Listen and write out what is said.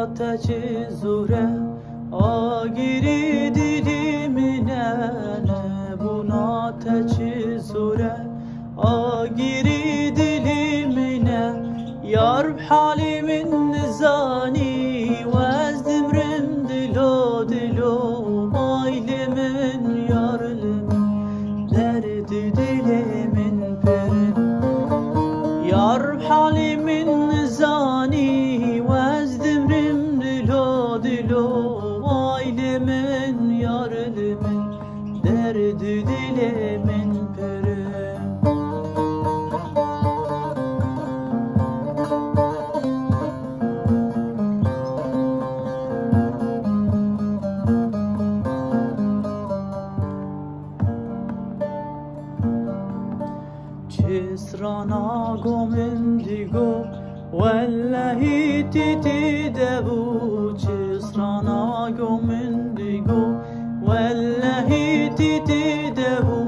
ateşi zure agiri dilimine ne bun ateşi zure agiri dilimine yarb halimin nizani vezdimrim dilo dilo ailemin yarlimin derdi dilimin perin yarb halimin nizani vezdimrim dilo dilo ailemin yarlimin derdi dilimin perin Cisrana gomendigo wallahi titi debu Cisrana gomendigo wallahi titi debu